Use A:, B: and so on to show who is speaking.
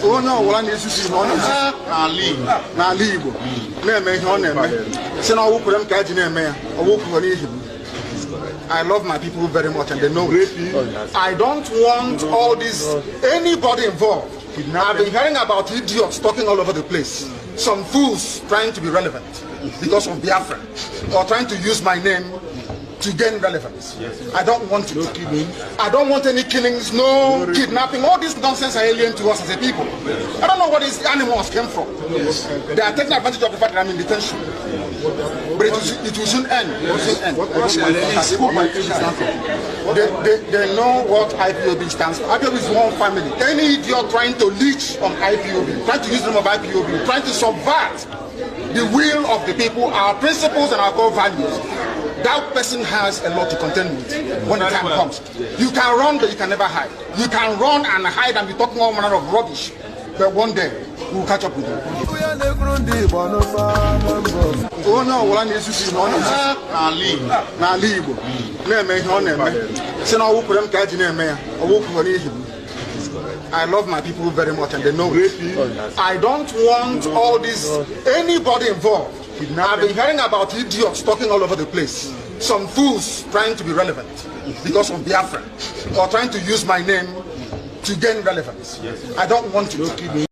A: Oh no, one is to see one na Libo. Name on them. Send all them catching me. I love my people very much and they know it. I don't want all this, anybody involved. I've been hearing about idiots talking all over the place. Some fools trying to be relevant because of Biafra or trying to use my name to gain relevance. I don't want it. I don't want any killings, no kidnapping. All this nonsense are alien to us as a people. I don't know where these animals came from. They are taking advantage of the fact that I'm in detention. But it will soon end. It will soon end. They know what IPOB stands for. IPOB is one family. Any idiot trying to leech on IPOB, trying to use the name of IPOB, trying to subvert the will of the people, our principles and our core values, that person has a lot to contend with when the time comes. You can run, but you can never hide. You can run and hide and be talking all manner of rubbish, but one day we will catch up with you. Oh no, one is to see one na Libo. Name on them. Send all them catching them. I love my people very much and they know it. I don't want all this, anybody involved. I've been hearing about idiots talking all over the place. Some fools trying to be relevant because of Biafra or trying to use my name to gain relevance. I don't want it.